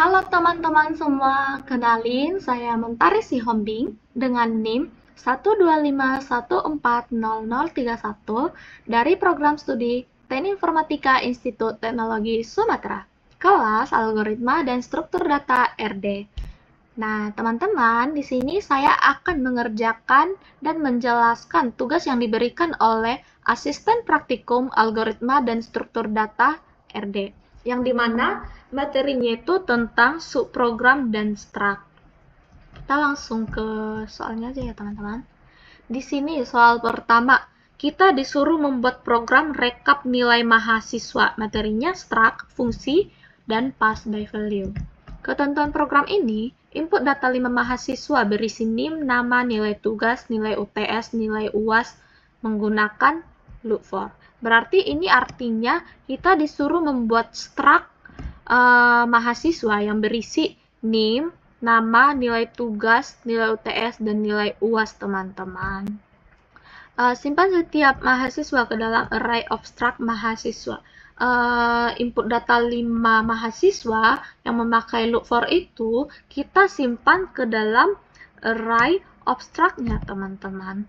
Halo teman-teman semua, kenalin saya Mentari Sihombing dengan NIM 125140031 dari program studi Teknik Informatika Institut Teknologi Sumatera, kelas Algoritma dan Struktur Data RD. Nah, teman-teman, di sini saya akan mengerjakan dan menjelaskan tugas yang diberikan oleh Asisten Praktikum Algoritma dan Struktur Data RD, yang dimana materinya itu tentang subprogram dan struct. Kita langsung ke soalnya aja ya, teman-teman. Di sini soal pertama, kita disuruh membuat program rekap nilai mahasiswa. Materinya struct, fungsi, dan pass by value. Ketentuan program ini, input data 5 mahasiswa berisi NIM, nama, nilai tugas, nilai UTS, nilai UAS menggunakan loop for. Berarti ini artinya kita disuruh membuat struct mahasiswa yang berisi NIM, nama, nilai tugas, nilai UTS, dan nilai UAS, teman-teman. Simpan setiap mahasiswa ke dalam array of struct mahasiswa. Input data 5 mahasiswa yang memakai loop for itu kita simpan ke dalam array of struct-nya, teman-teman.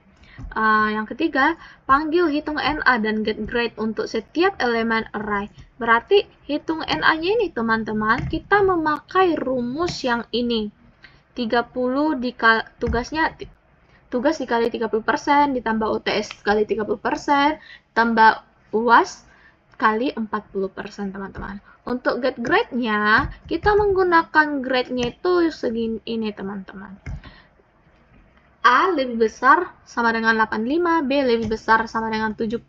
Yang ketiga, panggil hitung NA dan get grade untuk setiap elemen array. Berarti hitung NA-nya ini, teman-teman, kita memakai rumus yang ini. 30 tugas dikali 30%, ditambah UTS kali 30%, tambah UAS kali 40%, teman-teman. Untuk get grade-nya, kita menggunakan grade-nya itu segini ini, teman-teman. A lebih besar sama dengan 85, B lebih besar sama dengan 75,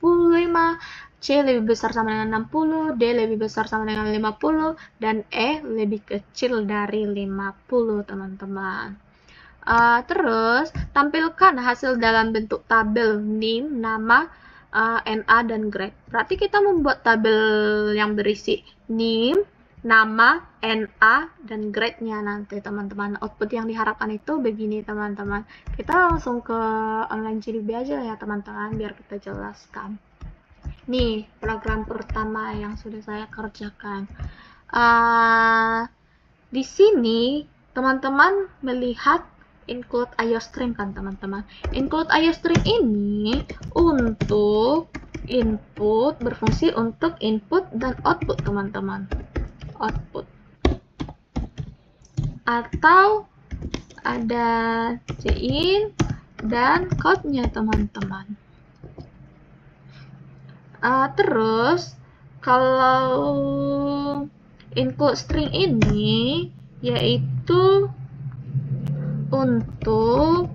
C lebih besar sama dengan 60, D lebih besar sama dengan 50, dan E lebih kecil dari 50, teman-teman. Terus, tampilkan hasil dalam bentuk tabel NIM, nama, NA, dan grade. Berarti kita membuat tabel yang berisi NIM, nama, NA, dan grade-nya nanti, teman-teman. Output yang diharapkan itu begini, teman-teman. Kita langsung ke online GDB aja ya, teman-teman, biar kita jelaskan. Nih, program pertama yang sudah saya kerjakan. Di sini, teman-teman melihat include IOStream kan, teman-teman. Include IOStream ini untuk input, berfungsi untuk input dan output, teman-teman. Output. Atau ada cin dan code-nya, teman-teman. Terus, kalau include string ini yaitu untuk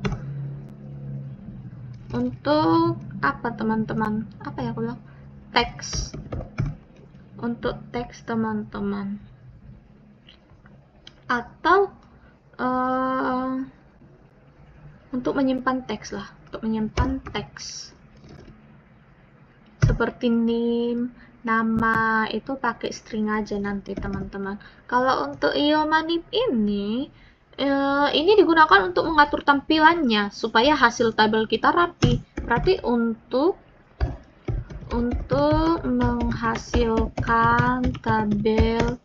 apa, teman-teman? Apa ya aku bilang? Teks. Untuk teks, teman-teman. Atau untuk menyimpan teks lah, untuk menyimpan teks. Seperti NIM, nama, itu pakai string aja nanti, teman-teman. Kalau untuk iomanip ini digugakan untuk mengatur tampilannya supaya hasil tabel kita rapi. Berarti untuk menghasilkan tabel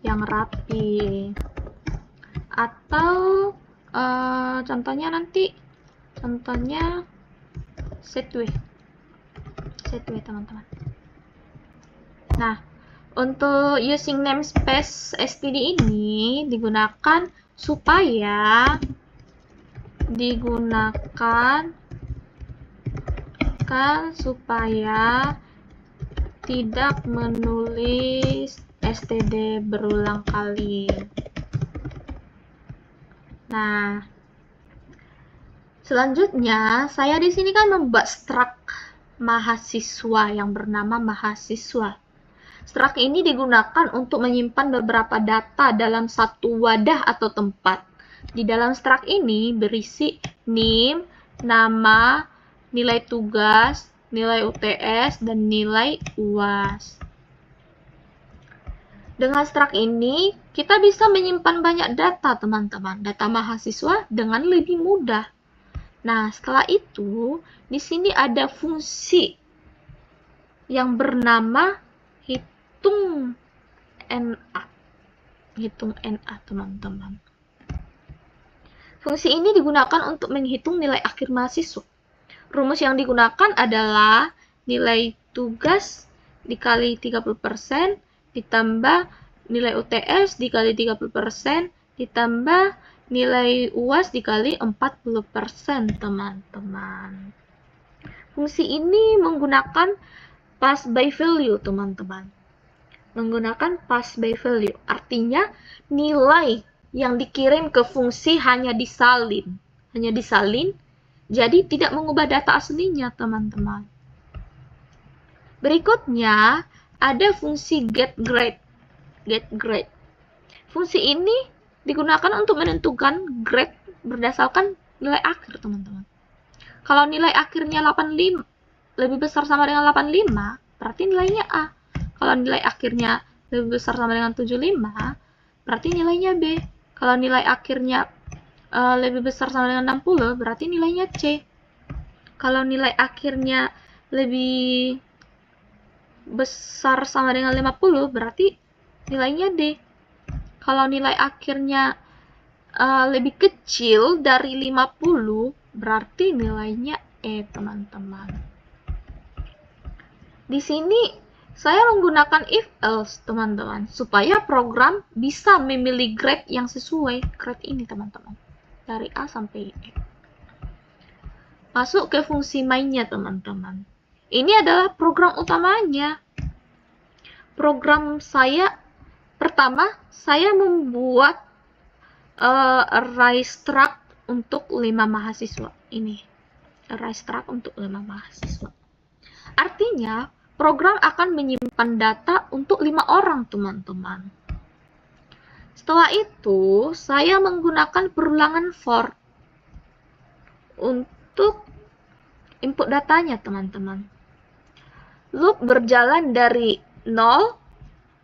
yang rapi. Atau contohnya setway, teman-teman. Nah, untuk using namespace std ini digunakan supaya tidak menulis std berulang kali. Nah, selanjutnya saya di sini kan membuat struct mahasiswa yang bernama mahasiswa. Struct ini digunakan untuk menyimpan beberapa data dalam satu wadah atau tempat. Di dalam struct ini berisi NIM, nama, nilai tugas, nilai UTS, dan nilai UAS. Dengan struct ini, kita bisa menyimpan banyak data, teman-teman. Data mahasiswa dengan lebih mudah. Nah, setelah itu, di sini ada fungsi yang bernama hitung NA. hitung NA, teman-teman. Fungsi ini digunakan untuk menghitung nilai akhir mahasiswa. Rumus yang digunakan adalah nilai tugas dikali 30% ditambah nilai UTS dikali 30% ditambah nilai UAS dikali 40%, teman-teman. Fungsi ini menggunakan pass by value, teman-teman. Menggunakan pass by value, artinya nilai yang dikirim ke fungsi hanya disalin, jadi tidak mengubah data aslinya, teman-teman. Berikutnya, ada fungsi getGrade. Fungsi ini digunakan untuk menentukan grade berdasarkan nilai akhir, teman-teman. Kalau nilai akhirnya 85 lebih besar sama dengan 85, berarti nilainya A. Kalau nilai akhirnya lebih besar sama dengan 75, berarti nilainya B. Kalau nilai akhirnya lebih besar sama dengan 60, berarti nilainya C. Kalau nilai akhirnya lebih besar sama dengan 50, berarti nilainya D. Kalau nilai akhirnya lebih kecil dari 50, berarti nilainya E, teman-teman. Di sini saya menggunakan if else, teman-teman, supaya program bisa memilih grade yang sesuai grade ini, teman-teman, dari A sampai E. Masuk ke fungsi mainnya, teman-teman. Ini adalah program utamanya. Program saya pertama, saya membuat array struct untuk 5 mahasiswa. Ini array struct untuk 5 mahasiswa. Artinya, program akan menyimpan data untuk 5 orang, teman-teman. Setelah itu, saya menggunakan perulangan for untuk input datanya, teman-teman. Loop berjalan dari 0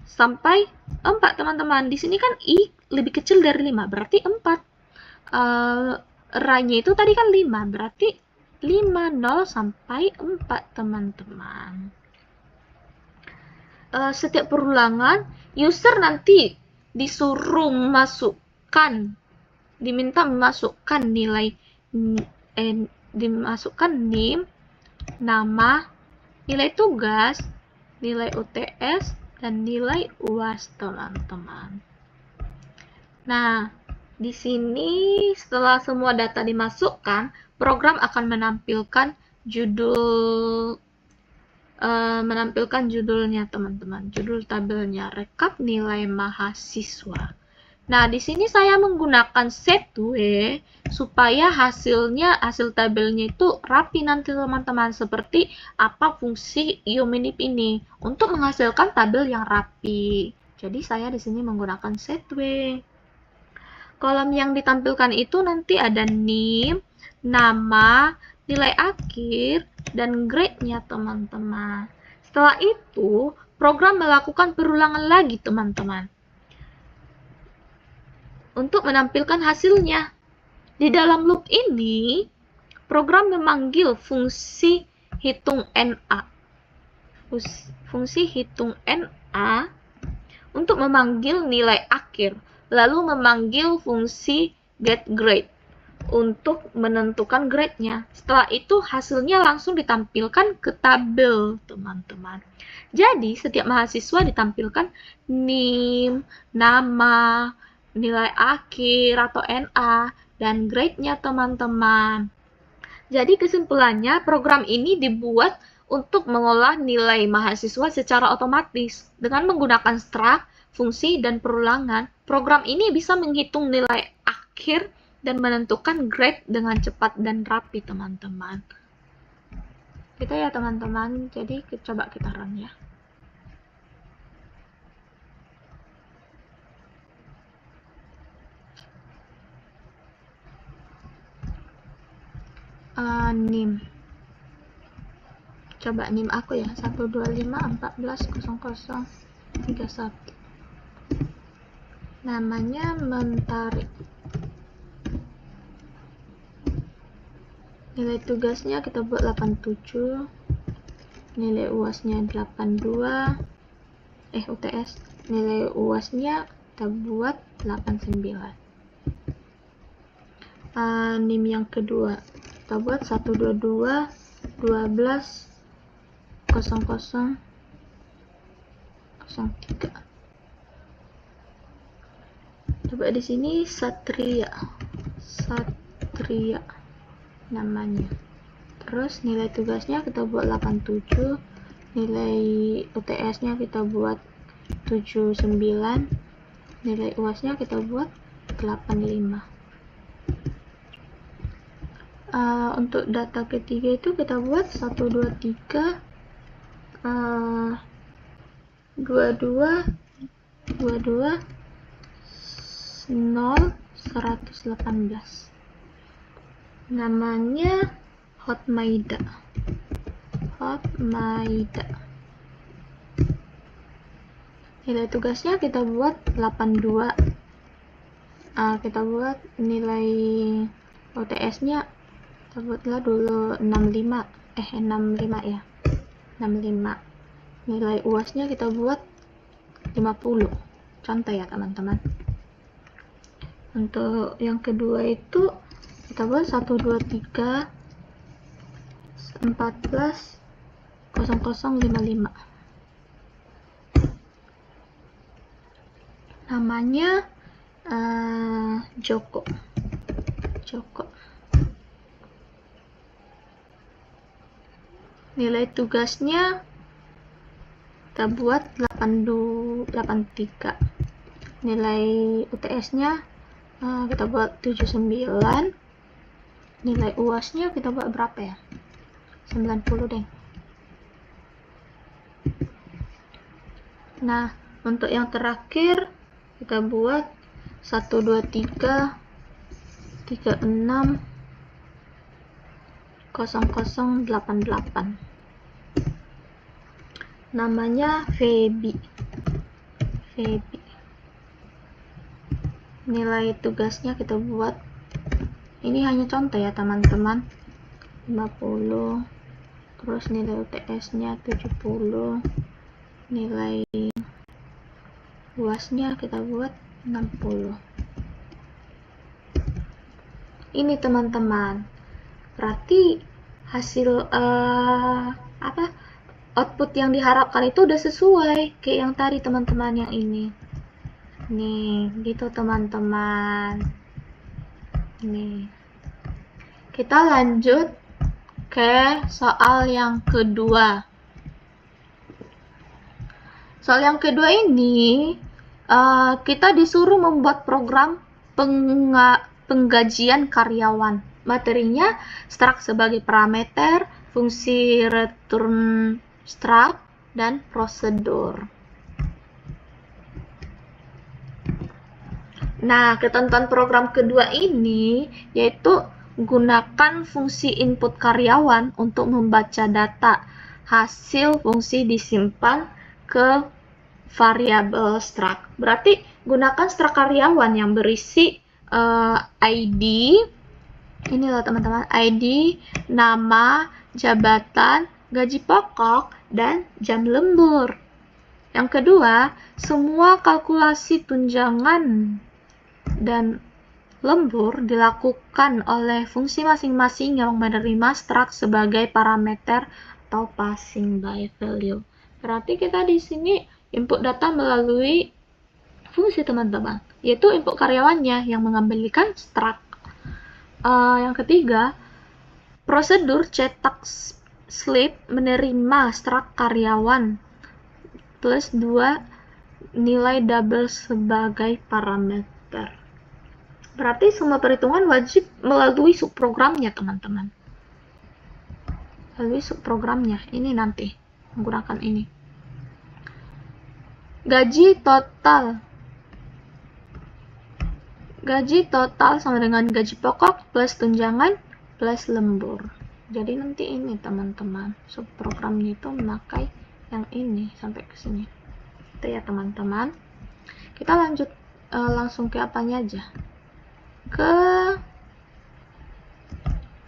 sampai 4, teman-teman. Di sini kan I lebih kecil dari 5, berarti 4. Array-nya itu tadi kan 5, berarti 5, 0 sampai 4, teman-teman. Setiap perulangan, user nanti disuruh diminta memasukkan nilai, dimasukkan NIM, nama, nilai tugas, nilai UTS, dan nilai UAS, teman-teman. Nah, di sini setelah semua data dimasukkan, program akan menampilkan judulnya, teman-teman, judul tabelnya, rekap nilai mahasiswa. Nah, di sini saya menggunakan setWay supaya hasil tabelnya itu rapi nanti, teman-teman, seperti apa fungsi UMINIP ini untuk menghasilkan tabel yang rapi. Jadi saya di sini menggunakan setWay. Kolom yang ditampilkan itu nanti ada NIM, nama, nilai akhir, dan grade-nya, teman-teman. Setelah itu, program melakukan perulangan lagi, teman-teman, untuk menampilkan hasilnya. Di dalam loop ini, program memanggil fungsi hitung NA. Fungsi hitung NA untuk memanggil nilai akhir, lalu memanggil fungsi getGrade untuk menentukan grade-nya. Setelah itu hasilnya langsung ditampilkan ke tabel, teman-teman. Jadi setiap mahasiswa ditampilkan NIM, nama, nilai akhir atau NA, dan grade-nya, teman-teman. Jadi kesimpulannya, program ini dibuat untuk mengolah nilai mahasiswa secara otomatis. Dengan menggunakan struct, fungsi, dan perulangan, program ini bisa menghitung nilai akhir dan menentukan grade dengan cepat dan rapi, teman-teman. Gitu ya, teman-teman. Jadi coba kita run ya. NIM. Coba NIM aku ya, 125140031. Namanya Mentari. Nilai tugasnya kita buat 87, nilai UASnya 82, UTS, nilai UASnya kita buat 89. NIM yang kedua kita buat 122 12 00 03. Coba di sini Satria namanya. Terus nilai tugasnya kita buat 87, nilai UTS-nya kita buat 79, nilai UAS-nya kita buat 85. Untuk data ketiga itu kita buat 123 22 0 118. Namanya Hotmaida. Nilai tugasnya kita buat 82. Kita buat nilai UTS-nya kita buatlah dulu 65 ya, 65. Nilai UAS-nya kita buat 50. Contoh ya teman-teman. Untuk yang kedua itu kita buat 123 14 0055. Namanya Joko. Nilai tugasnya kita buat 83. Nilai UTS-nya kita buat 79. Nilai UAS-nya kita buat berapa ya? 90 deh. Nah, untuk yang terakhir kita buat 123 36 0088. Namanya Feby. Nilai tugasnya kita buat, ini hanya contoh ya teman-teman, 50. Terus nilai UTS-nya 70. Nilai UAS-nya kita buat 60. Ini teman-teman, berarti hasil output yang diharapkan itu udah sesuai kayak yang tadi teman-teman, yang ini nih gitu teman-teman. Nih kita lanjut ke soal yang kedua. Soal yang kedua ini kita disuruh membuat program penggajian karyawan. Materinya struct sebagai parameter, fungsi return struct, dan prosedur. Nah, ketentuan program kedua ini yaitu gunakan fungsi input karyawan untuk membaca data. Hasil fungsi disimpan ke variabel struct. Berarti gunakan struct karyawan yang berisi ID, ini loh teman-teman, ID, nama, jabatan, gaji pokok, dan jam lembur. Yang kedua, semua kalkulasi tunjangan dan lembur dilakukan oleh fungsi masing-masing yang menerima struct sebagai parameter atau passing by value. Berarti kita di sini input data melalui fungsi teman-teman, yaitu input karyawannya yang mengembalikan struct. Yang ketiga, prosedur cetak slip menerima struct karyawan plus 2 nilai double sebagai parameter. Berarti semua perhitungan wajib melalui subprogramnya teman-teman. Melalui subprogramnya, ini nanti menggunakan ini. Gaji total sama dengan gaji pokok plus tunjangan plus lembur. Jadi nanti ini teman-teman, subprogramnya itu memakai yang ini sampai ke sini. Itu ya teman-teman. Kita lanjut langsung ke apanya aja? Ke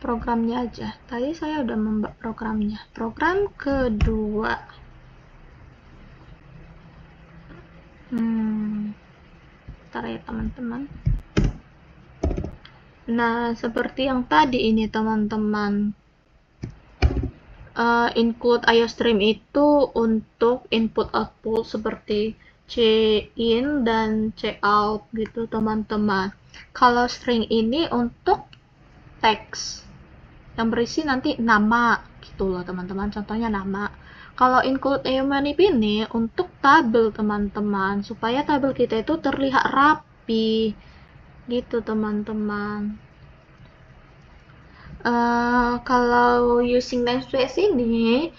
programnya aja. Tadi saya udah membuat programnya. Program kedua. Bentar ya teman-teman. Nah, seperti yang tadi ini teman-teman, include IOStream itu untuk input output seperti in dan cout gitu teman-teman. Kalau string ini untuk teks yang berisi nanti nama gitu loh teman-teman, contohnya nama. Kalau include emanip ini untuk tabel teman-teman, supaya tabel kita itu terlihat rapi gitu teman-teman. Kalau using namespace ini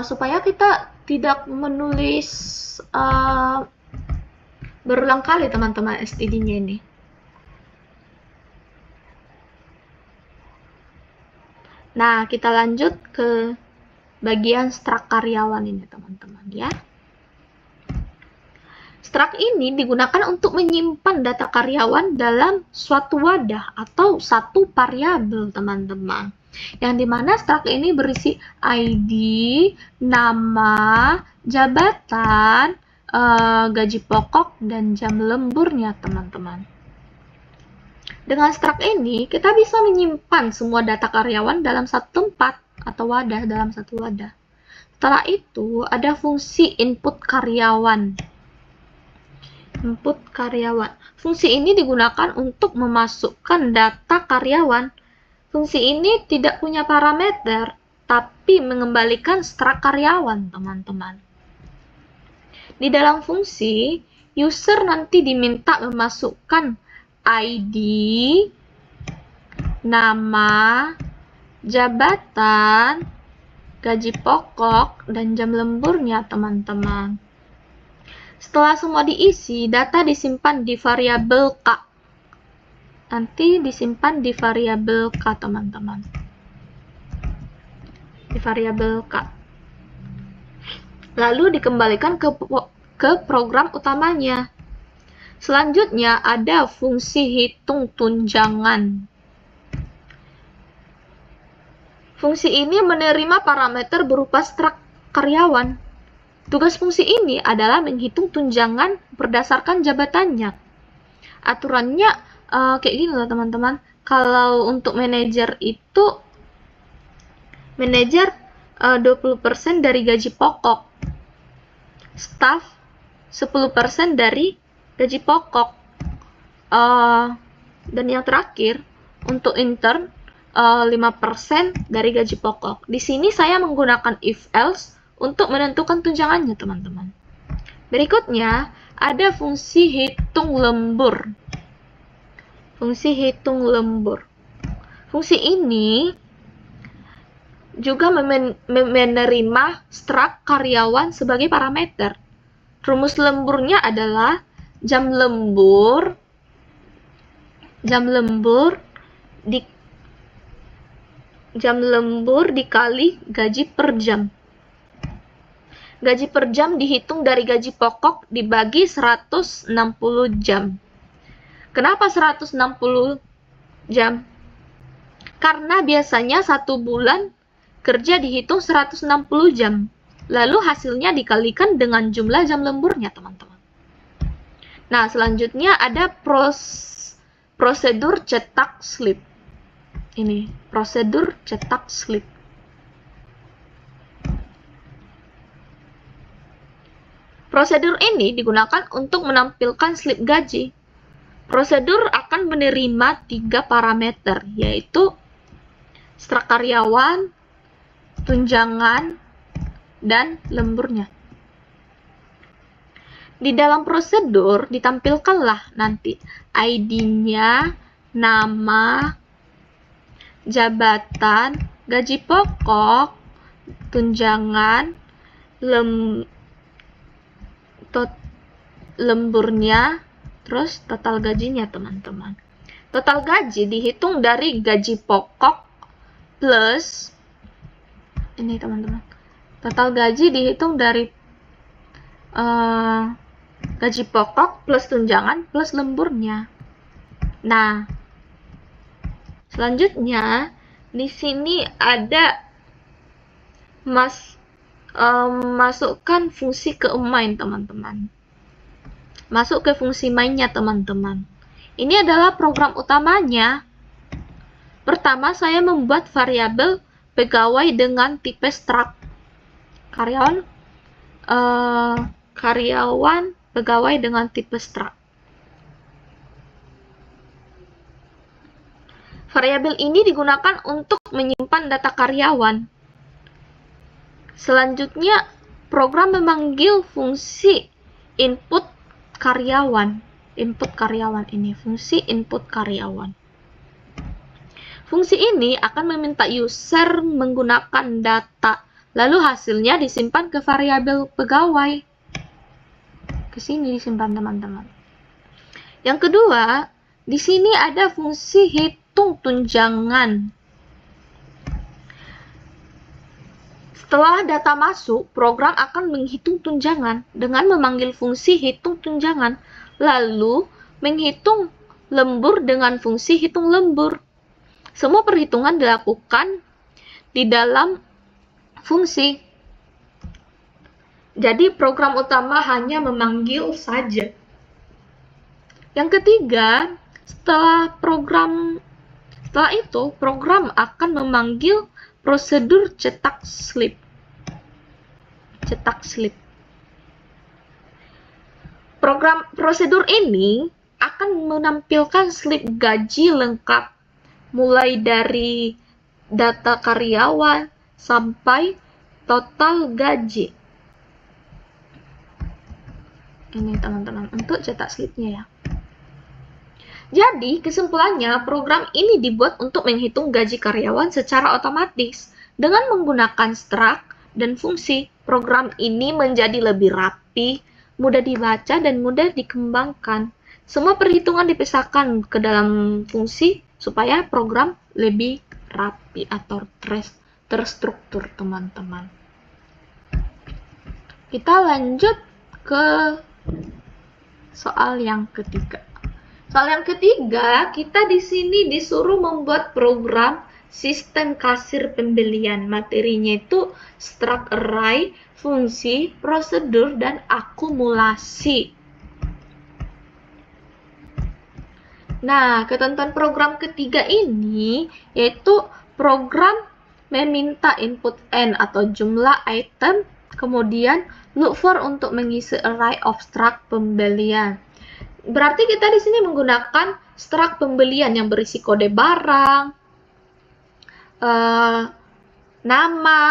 supaya kita tidak menulis berulang kali teman-teman std-nya ini. Nah, kita lanjut ke bagian struct karyawan ini teman-teman ya. Struct ini digunakan untuk menyimpan data karyawan dalam suatu wadah atau satu variabel, teman-teman. Yang dimana struct ini berisi ID, nama, jabatan, gaji pokok, dan jam lemburnya, teman-teman. Dengan struct ini, kita bisa menyimpan semua data karyawan dalam satu tempat atau wadah, dalam satu wadah. Setelah itu, ada fungsi input karyawan. Input karyawan. Fungsi ini digunakan untuk memasukkan data karyawan. Fungsi ini tidak punya parameter, tapi mengembalikan struct karyawan, teman-teman. Di dalam fungsi, user nanti diminta memasukkan ID, nama, jabatan, gaji pokok, dan jam lemburnya, teman-teman. Setelah semua diisi, data disimpan di variabel K. Nanti disimpan di variabel K, teman-teman. Di variabel K. Lalu dikembalikan ke program utamanya. Selanjutnya ada fungsi hitung tunjangan. Fungsi ini menerima parameter berupa struct karyawan. Tugas fungsi ini adalah menghitung tunjangan berdasarkan jabatannya. Aturannya kayak gini loh teman-teman. Kalau untuk manajer itu, manajer 20% dari gaji pokok. Staff 10% dari gaji pokok. Dan yang terakhir, untuk intern 5% dari gaji pokok. Di sini saya menggunakan if-else untuk menentukan tunjangannya, teman-teman. Berikutnya, ada fungsi hitung lembur. Fungsi hitung lembur. Fungsi ini juga menerima struct karyawan sebagai parameter. Rumus lemburnya adalah jam lembur dikali gaji per jam. Gaji per jam dihitung dari gaji pokok dibagi 160 jam. Kenapa 160 jam? Karena biasanya 1 bulan kerja dihitung 160 jam. Lalu hasilnya dikalikan dengan jumlah jam lemburnya, teman-teman. Nah, selanjutnya ada prosedur cetak slip. Ini, prosedur cetak slip. Prosedur ini digunakan untuk menampilkan slip gaji. Prosedur akan menerima 3 parameter, yaitu struct karyawan, tunjangan, dan lemburnya. Di dalam prosedur ditampilkanlah nanti ID-nya, nama, jabatan, gaji pokok, tunjangan, lemburnya, terus total gajinya, teman-teman. Total gaji dihitung dari gaji pokok plus ini, teman-teman. Total gaji dihitung dari gaji pokok plus tunjangan plus lemburnya. Nah, selanjutnya di sini ada masukkan fungsi keamain, teman-teman. masuk ke fungsi mainnya, teman-teman. Ini adalah program utamanya. Pertama, saya membuat variabel pegawai dengan tipe struct. Karyawan pegawai dengan tipe struct. Variabel ini digunakan untuk menyimpan data karyawan. Selanjutnya, program memanggil fungsi input karyawan. Fungsi input karyawan. Fungsi ini akan meminta user menggunakan data, lalu hasilnya disimpan ke variabel pegawai. Ke sini disimpan, teman-teman. Yang kedua, di sini ada fungsi hitung tunjangan. Setelah data masuk, program akan menghitung tunjangan dengan memanggil fungsi hitung tunjangan, lalu menghitung lembur dengan fungsi hitung lembur. Semua perhitungan dilakukan di dalam fungsi. Jadi program utama hanya memanggil saja. Yang ketiga, setelah itu program akan memanggil prosedur cetak slip. Prosedur ini akan menampilkan slip gaji lengkap, mulai dari data karyawan sampai total gaji. Ini, teman-teman, untuk cetak slipnya ya. Jadi, kesimpulannya, program ini dibuat untuk menghitung gaji karyawan secara otomatis. Dengan menggunakan struct dan fungsi, program ini menjadi lebih rapi, mudah dibaca, dan mudah dikembangkan. Semua perhitungan dipisahkan ke dalam fungsi supaya program lebih rapi atau terstruktur, teman-teman. Kita lanjut ke soal yang ketiga. Soal yang ketiga, kita di sini disuruh membuat program sistem kasir pembelian. Materinya itu struct array, fungsi, prosedur, dan akumulasi. Nah, ketentuan program ketiga ini yaitu program meminta input n atau jumlah item, kemudian look for untuk mengisi array of struct pembelian. Berarti kita di sini menggunakan struct pembelian yang berisi kode barang, nama,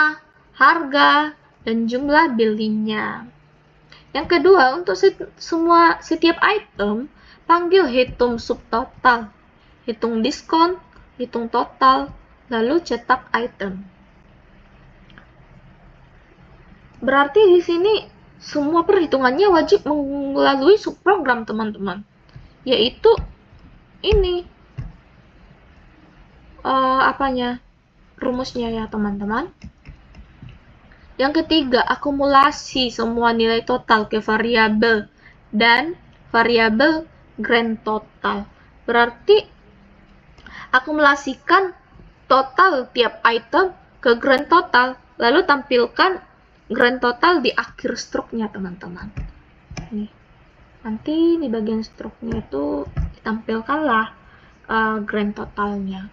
harga, dan jumlah billingnya. Yang kedua, untuk setiap item, panggil hitung subtotal, hitung diskon, hitung total, lalu cetak item. Berarti di sini semua perhitungannya wajib melalui subprogram, teman-teman, yaitu ini rumusnya ya, teman-teman. Yang ketiga, akumulasi semua nilai total ke variabel dan variabel grand total. Berarti akumulasikan total tiap item ke grand total, lalu tampilkan grand total di akhir struknya, teman-teman. Nih, nanti di bagian struknya itu ditampilkanlah grand totalnya.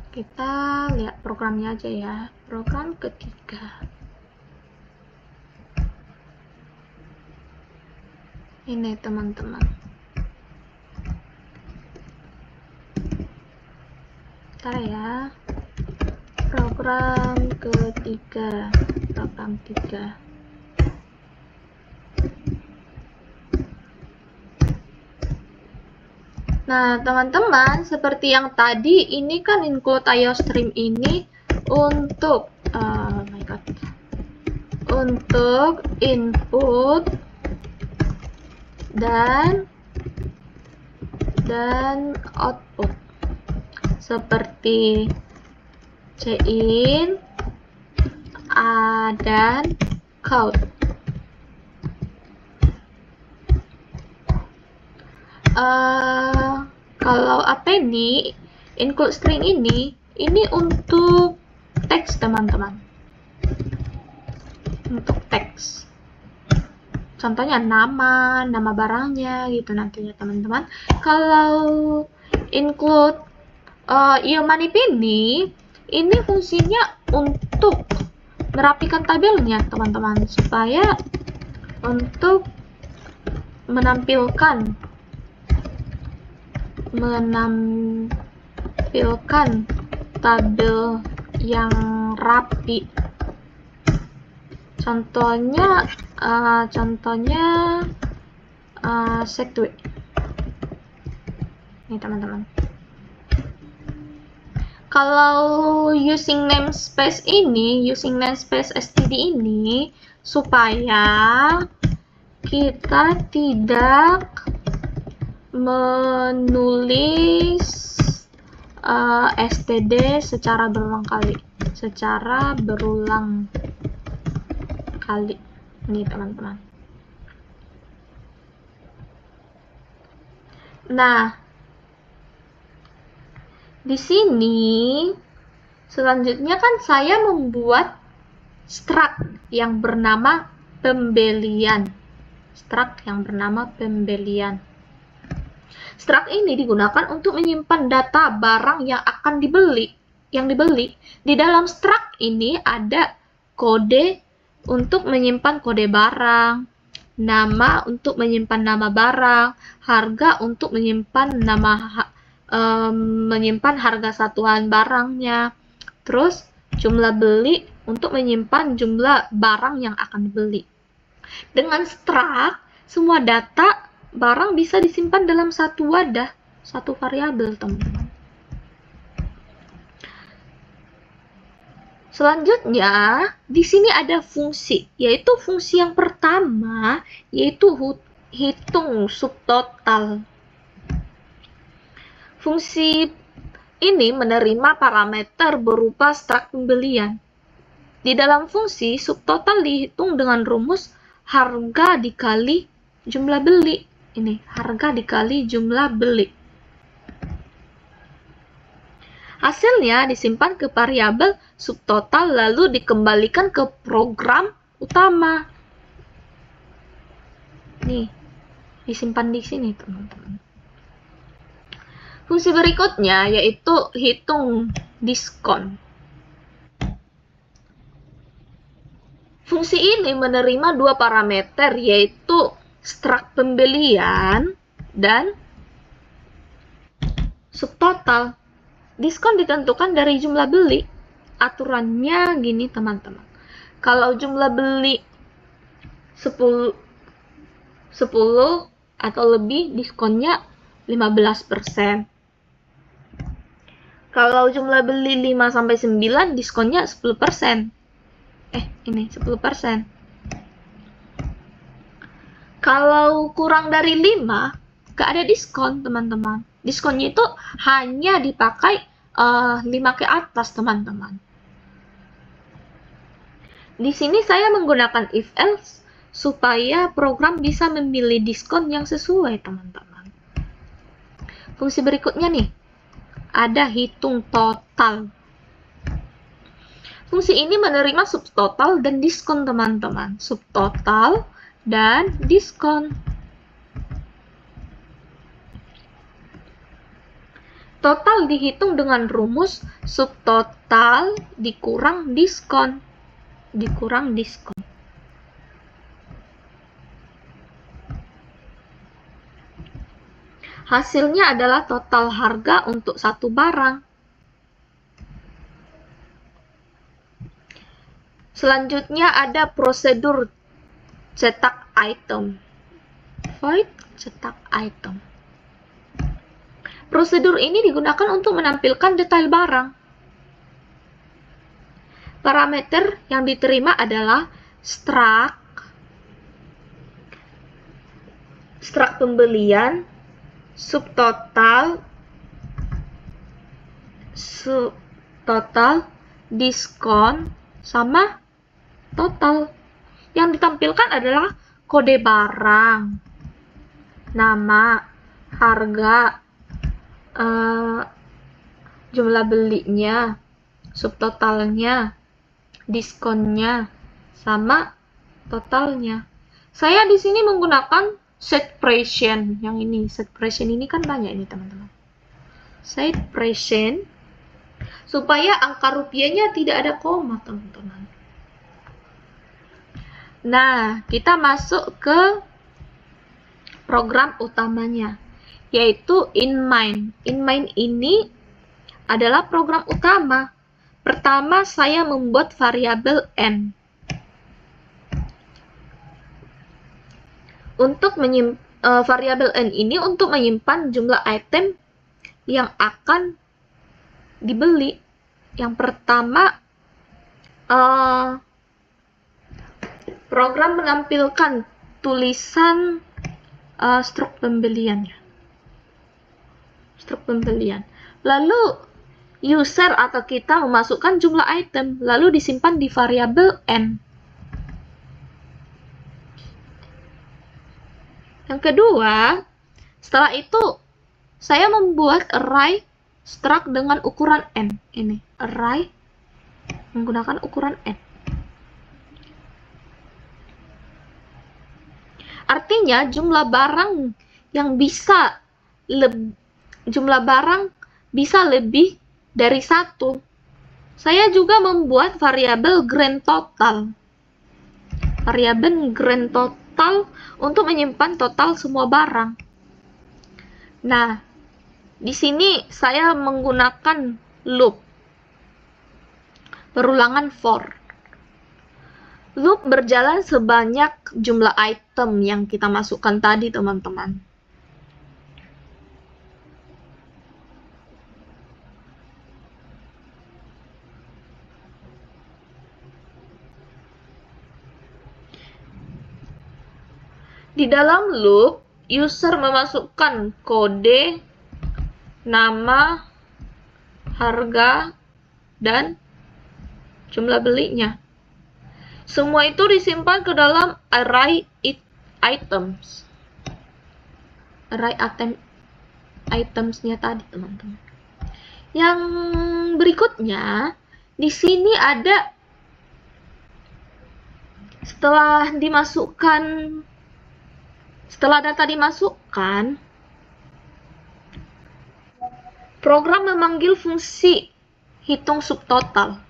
Kita lihat programnya aja ya. Program ketiga. Ini, teman-teman. Bentar ya. Program ketiga. Nah, teman-teman, seperti yang tadi, ini kan include IOStream ini untuk untuk input dan output seperti cin, dan count. Kalau append include string ini untuk teks, teman-teman, untuk teks. Contohnya nama barangnya gitu nantinya teman-teman. Kalau include money ini fungsinya untuk merapikan tabelnya teman-teman, supaya untuk menampilkan tabel yang rapi. Contohnya Sectway. Nih teman-teman. Kalau using namespace std ini supaya kita tidak menulis std secara berulang kali. Nih teman-teman. Nah, di sini selanjutnya kan saya membuat struct yang bernama pembelian. Struct ini digunakan untuk menyimpan data barang yang akan dibeli. Di dalam struct ini ada kode untuk menyimpan kode barang, nama untuk menyimpan nama barang, harga untuk menyimpan harga satuan barangnya, terus jumlah beli untuk menyimpan jumlah barang yang akan dibeli. Dengan struct, semua data barang bisa disimpan dalam satu wadah, satu variabel, teman-teman. Selanjutnya, di sini ada fungsi, yaitu fungsi yang pertama, yaitu hitung subtotal. Fungsi ini menerima parameter berupa struct pembelian. Di dalam fungsi, subtotal dihitung dengan rumus harga dikali jumlah beli. Ini, harga dikali jumlah beli. Hasilnya disimpan ke variabel subtotal lalu dikembalikan ke program utama. Nih, disimpan di sini, teman-teman. Fungsi berikutnya yaitu hitung diskon. Fungsi ini menerima dua parameter, yaitu struct pembelian dan subtotal. Diskon ditentukan dari jumlah beli. Aturannya gini, teman-teman. Kalau jumlah beli 10 atau lebih, diskonnya 15%. Kalau jumlah beli 5-9, diskonnya 10%. Ini 10%. Kalau kurang dari 5, gak ada diskon, teman-teman. Diskonnya itu hanya dipakai 5 ke atas, teman-teman. Di sini saya menggunakan if else supaya program bisa memilih diskon yang sesuai, teman-teman. Fungsi berikutnya nih, ada hitung total. Fungsi ini menerima subtotal dan diskon, teman-teman. Subtotal dan diskon. Total dihitung dengan rumus subtotal dikurang diskon. Hasilnya adalah total harga untuk satu barang. Selanjutnya ada prosedur cetak item. Void cetak item. Prosedur ini digunakan untuk menampilkan detail barang. Parameter yang diterima adalah struct pembelian, subtotal, diskon, sama total. Yang ditampilkan adalah kode barang, nama, harga, jumlah belinya, subtotalnya, diskonnya, sama totalnya. Saya di sini menggunakan setPresent. Yang ini, setPresent ini kan banyak ini teman-teman. SetPresent supaya angka rupiahnya tidak ada koma teman-teman. Nah, kita masuk ke program utamanya, yaitu InMind. InMind ini adalah program utama. Pertama, saya membuat variabel N. Untuk variabel N ini untuk menyimpan jumlah item yang akan dibeli. Yang pertama, program menampilkan tulisan struk pembeliannya. Struk pembelian. Lalu user atau kita memasukkan jumlah item, lalu disimpan di variabel N. Yang kedua, setelah itu saya membuat array struct dengan ukuran N. Ini, array menggunakan ukuran N. Artinya jumlah barang bisa lebih dari 1. Saya juga membuat variabel grand total. Variabel grand total untuk menyimpan total semua barang. Nah, di sini saya menggunakan loop. Perulangan for. Loop berjalan sebanyak jumlah item yang kita masukkan tadi, teman-teman. Di dalam loop, user memasukkan kode, nama, harga, dan jumlah belinya. Semua itu disimpan ke dalam array items. Array itemsnya tadi, teman-teman. Yang berikutnya, di sini ada setelah data dimasukkan, program memanggil fungsi hitung subtotal.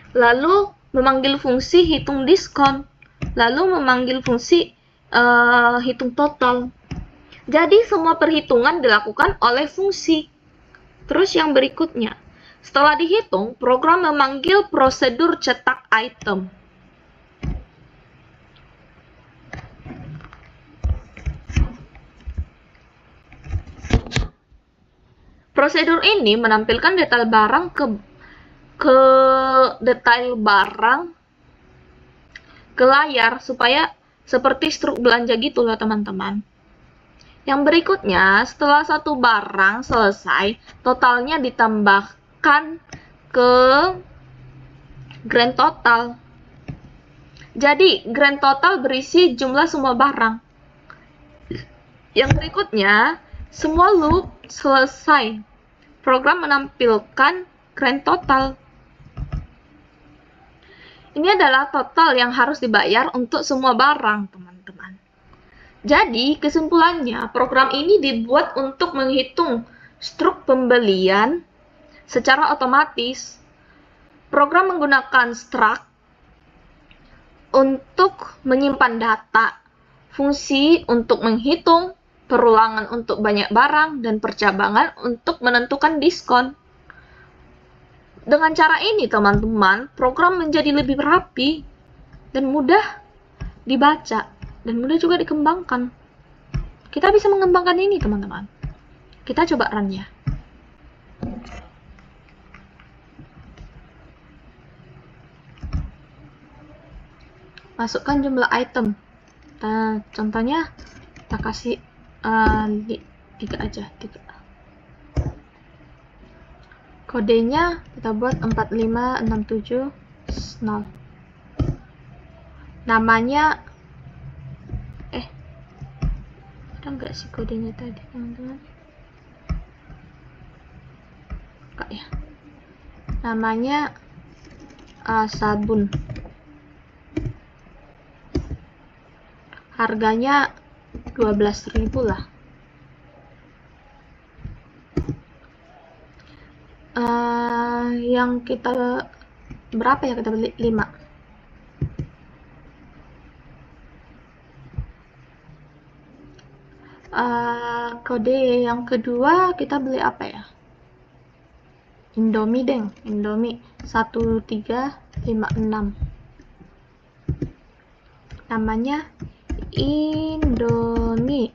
Lalu memanggil fungsi hitung diskon, lalu memanggil fungsi hitung total. Jadi semua perhitungan dilakukan oleh fungsi. Terus yang berikutnya, setelah dihitung, program memanggil prosedur cetak item. Prosedur ini menampilkan detail barang ke layar supaya seperti struk belanja gitu loh, teman-teman. Yang berikutnya, setelah satu barang selesai, totalnya ditambahkan ke grand total. Jadi, grand total berisi jumlah semua barang. Yang berikutnya, semua loop selesai. Program menampilkan grand total. Ini adalah total yang harus dibayar untuk semua barang, teman-teman. Jadi, kesimpulannya, program ini dibuat untuk menghitung struk pembelian secara otomatis. Program menggunakan struct untuk menyimpan data, fungsi untuk menghitung, perulangan untuk banyak barang, dan percabangan untuk menentukan diskon. Dengan cara ini, teman-teman, program menjadi lebih rapi dan mudah dibaca dan mudah juga dikembangkan. Kita bisa mengembangkan ini, teman-teman. Kita coba run ya. Masukkan jumlah item. Contohnya, kita kasih 3 aja. 3. Kodenya kita buat 45670. Namanya ada nggak sih kodenya tadi, teman-teman? buka ya. Namanya sabun. Harganya 12.000 lah. Yang kita berapa ya kita beli? 5. Kode yang kedua kita beli apa ya? Indomie deng, Indomie 1356. Namanya Indomie.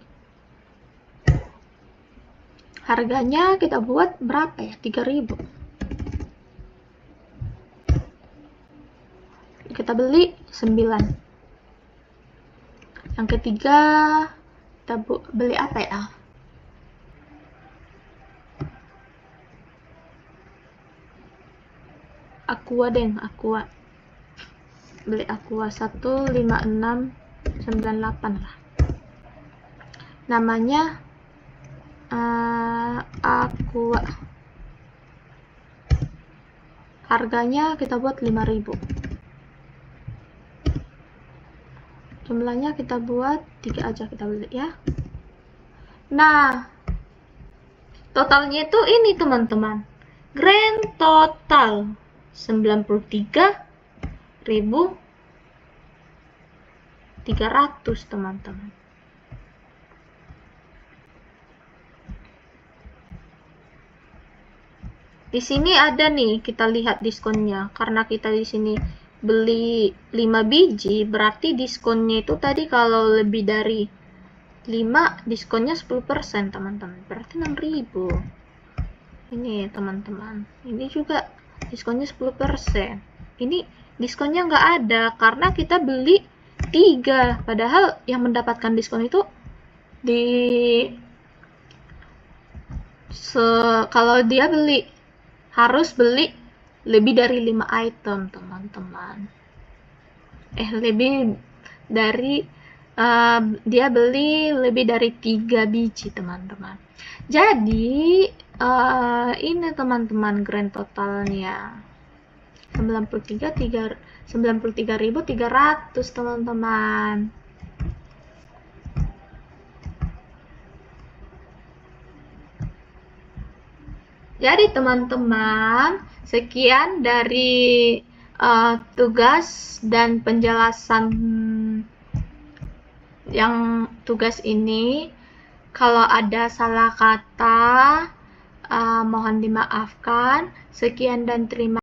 Harganya kita buat berapa ya? 3.000. Kita beli 9. Yang ketiga kita beli apa ya? Aqua deng, Aqua. Beli Aqua 15698 lah. Namanya Aqua. Harganya kita buat 5.000. Jumlahnya kita buat 3 aja, kita beli ya. Nah, totalnya itu ini teman-teman. Grand total 93.300 teman-teman. Di sini ada nih, kita lihat diskonnya. Karena kita di sini beli 5 biji, berarti diskonnya itu tadi kalau lebih dari 5, diskonnya 10% teman-teman. Berarti 6.000. Ini teman-teman. Ini juga diskonnya 10%. Ini diskonnya nggak ada karena kita beli 3. Padahal yang mendapatkan diskon itu kalau dia harus beli lebih dari 5 item teman-teman. Lebih dari dia beli lebih dari 3 biji teman-teman. Jadi ini teman-teman grand totalnya 93.300 teman-teman. Jadi teman-teman, sekian dari tugas dan penjelasan yang tugas ini. Kalau ada salah kata, mohon dimaafkan. Sekian dan terima